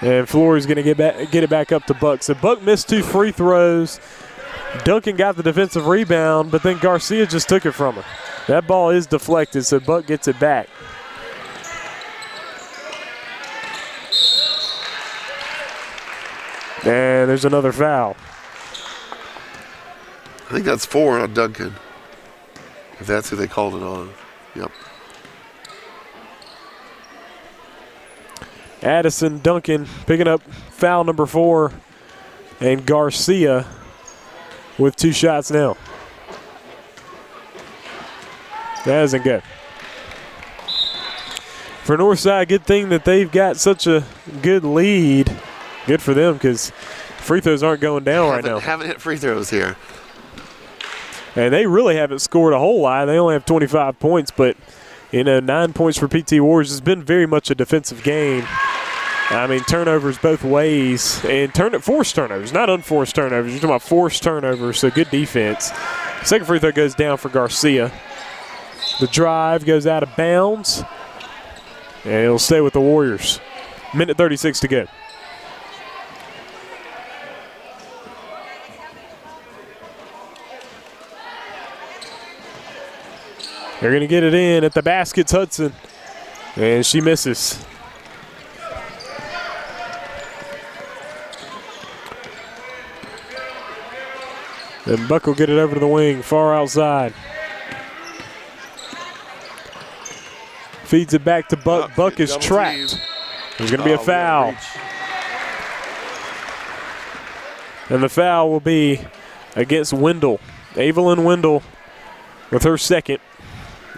Speaker 1: And Flory's going to get it back up to Buck. So Buck missed 2 free throws. Duncan got the defensive rebound, but then Garcia just took it from her. That ball is deflected, so Buck gets it back. And there's another foul.
Speaker 2: I think that's 4 on Duncan, if that's who they called it on. Yep.
Speaker 1: Addison Duncan picking up foul number 4, and Garcia with 2 shots now. That isn't good. For Northside, good thing that they've got such a good lead. Good for them because free throws aren't going down right now.
Speaker 2: Haven't hit free throws here.
Speaker 1: And they really haven't scored a whole lot. They only have 25 points, but 9 points for PT Warriors has been very much a defensive game. I mean, turnovers both ways, and forced turnovers, not unforced turnovers. You're talking about forced turnovers, so good defense. Second free throw goes down for Garcia. The drive goes out of bounds, and it'll stay with the Warriors. Minute 36 to go. They're going to get it in at the basket's Hudson, and she misses. Then Buck will get it over to the wing, far outside. Feeds it back to Buck. Buck is trapped. There's going to be a foul. And the foul will be against Wendell. Evelyn Wendell with her second.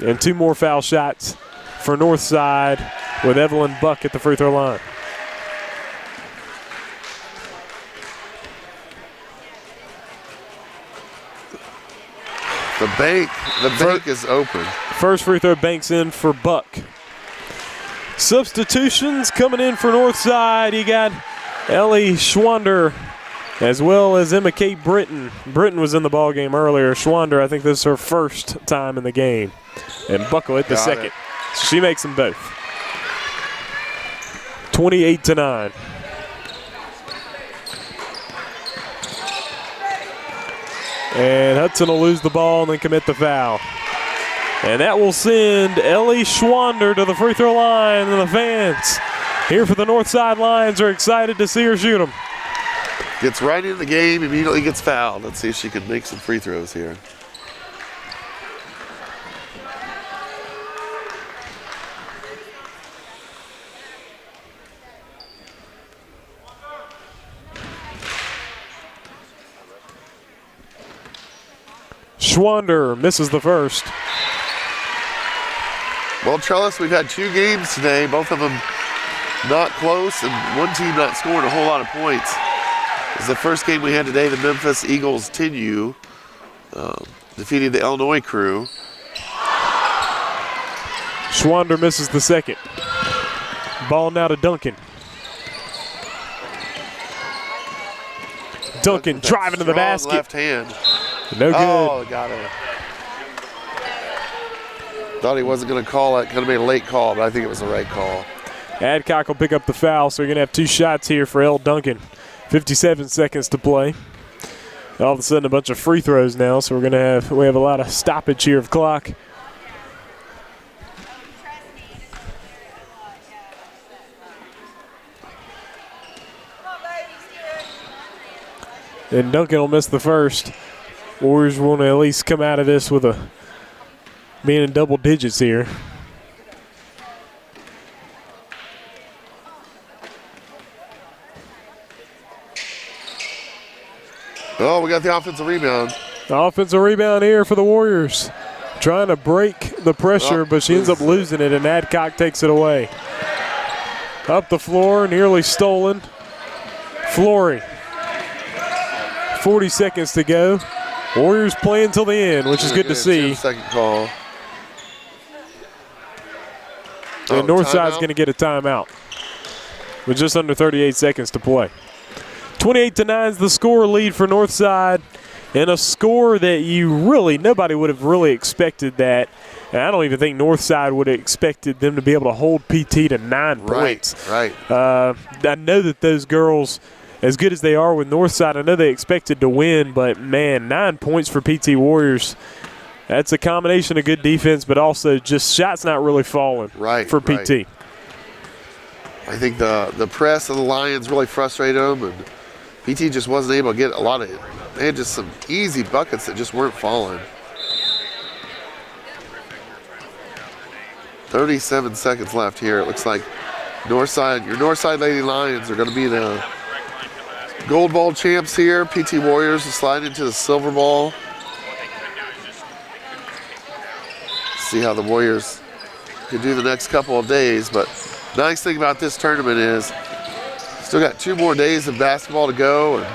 Speaker 1: And 2 more foul shots for Northside with Evelyn Buck at the free throw line.
Speaker 2: The bank is open.
Speaker 1: First free throw banks in for Buck. Substitutions coming in for Northside. You got Ellie Schwander as well as Emma Kate Britton. Britton was in the ball game earlier. Schwander, I think this is her first time in the game. And Buck will hit the second. She makes them both. 28-9. And Hudson will lose the ball and then commit the foul. And that will send Ellie Schwander to the free throw line. And the fans here for the Northside Lions are excited to see her shoot them.
Speaker 2: Gets right into the game, immediately gets fouled. Let's see if she can make some free throws here.
Speaker 1: Schwander misses the first.
Speaker 2: Well, Trellis, we've had 2 games today, both of them not close, and one team not scoring a whole lot of points. It's the first game we had today, the Memphis Eagles 10U defeating the Illinois Crew.
Speaker 1: Schwander misses the second. Ball now to Duncan. Duncan driving to the basket.
Speaker 2: Left hand.
Speaker 1: No good.
Speaker 2: Oh, got it. Thought he wasn't going to call it. Could have made a late call, but I think it was the right call.
Speaker 1: Adcock will pick up the foul, so we're going to have 2 shots here for L. Duncan. 57 seconds to play. All of a sudden, a bunch of free throws now, so we have a lot of stoppage here of clock. And Duncan will miss the first. Warriors want to at least come out of this with being in double digits here.
Speaker 2: Oh, we got the offensive rebound.
Speaker 1: Offensive rebound here for the Warriors. Trying to break the pressure, but she ends up losing it, and Adcock takes it away. Up the floor, nearly stolen. Flory. 40 seconds to go. Warriors play until the end, which is good to see.
Speaker 2: 10-second call.
Speaker 1: And Northside's going to get a timeout. with just under 38 seconds to play. 28-9 is the score lead for Northside, and a score that nobody would have really expected that. And I don't even think Northside would have expected them to be able to hold PT to 9 points.
Speaker 2: Right.
Speaker 1: I know that those girls, as good as they are with Northside, I know they expected to win, but man, 9 points for PT Warriors. That's a combination of good defense, but also just shots not really falling for PT.
Speaker 2: Right. I think the press of the Lions really frustrated them, and PT just wasn't able to get a lot of it. They had just some easy buckets that just weren't falling. 37 seconds left here. It looks like your Northside Lady Lions are going to be the gold ball champs here. PT Warriors will slide into the silver ball. See how the Warriors can do the next couple of days. But nice thing about this tournament is still got 2 more days of basketball to go. And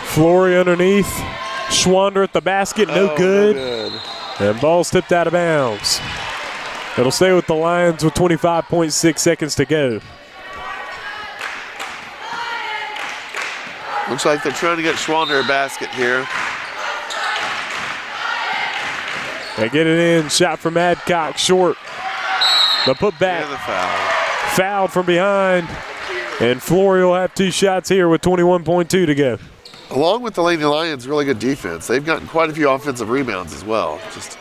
Speaker 1: Flory underneath. Schwander at the basket, no good. And ball's tipped out of bounds. It'll stay with the Lions with 25.6 seconds to go.
Speaker 2: Looks like they're trying to get Schwander a basket here.
Speaker 1: They get it in. Shot from Adcock, short. The putback.
Speaker 2: And the foul.
Speaker 1: Fouled from behind. And Flory will have 2 shots here with 21.2 to go.
Speaker 2: Along with the Lady Lions, really good defense. They've gotten quite a few offensive rebounds as well. Just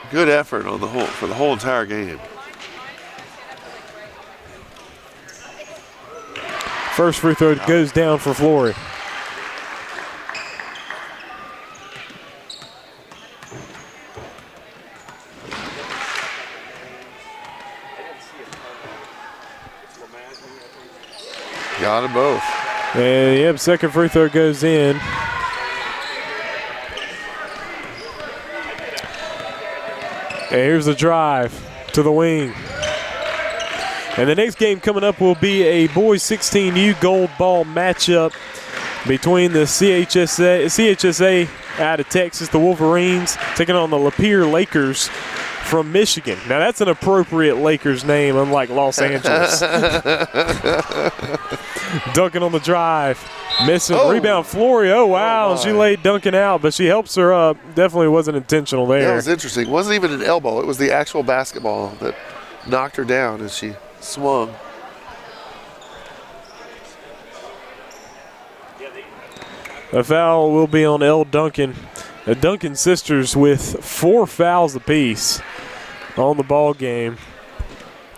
Speaker 2: good effort for the whole entire game.
Speaker 1: First free throw goes down for Flory.
Speaker 2: Got them both.
Speaker 1: And yep, second free throw goes in. And here's the drive to the wing. And the next game coming up will be a boys 16U gold ball matchup between the CHSA out of Texas, the Wolverines, taking on the Lapeer Lakers from Michigan. Now that's an appropriate Lakers name, unlike Los Angeles. Duncan on the drive. Missing. Rebound Flory. Oh, wow. She laid Duncan out, but she helps her up. Definitely wasn't intentional there.
Speaker 2: That was interesting. It wasn't even an elbow. It was the actual basketball that knocked her down as she swung.
Speaker 1: A foul will be on L. Duncan. The Duncan sisters with 4 fouls apiece on the ball game.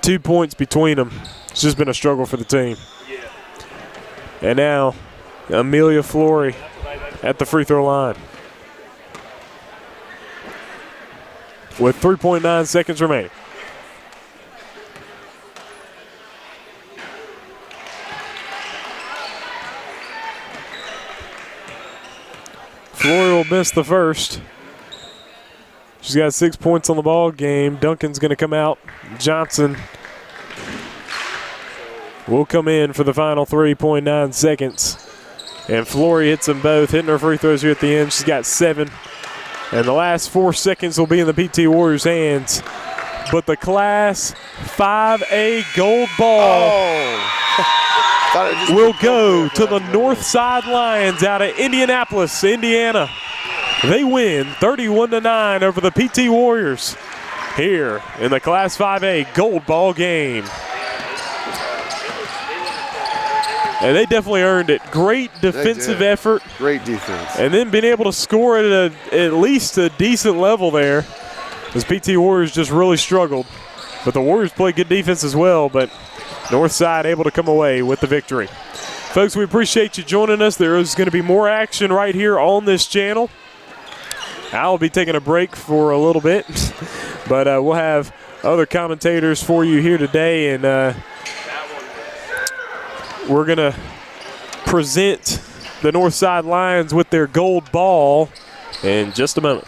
Speaker 1: 2 points between them. It's just been a struggle for the team. And now Amelia Flory at the free throw line with 3.9 seconds remaining. Flory will miss the first. She's got 6 points on the ball game. Duncan's going to come out. Johnson will come in for the final 3.9 seconds. And Flory hits them both, hitting her free throws here at the end. She's got 7. And the last 4 seconds will be in the PT Warriors' hands. But the Class 5A gold ball will go to the Northside Lions out of Indianapolis, Indiana. They win 31-9 over the PT Warriors here in the Class 5A gold ball game. And they definitely earned it. Great defensive effort.
Speaker 2: Great defense.
Speaker 1: And then being able to score at least a decent level there, as PT Warriors just really struggled. But the Warriors played good defense as well, but Northside able to come away with the victory. Folks, we appreciate you joining us. There is going to be more action right here on this channel. I'll be taking a break for a little bit, but we'll have other commentators for you here today, and we're going to present the Northside Lions with their gold ball in just a moment.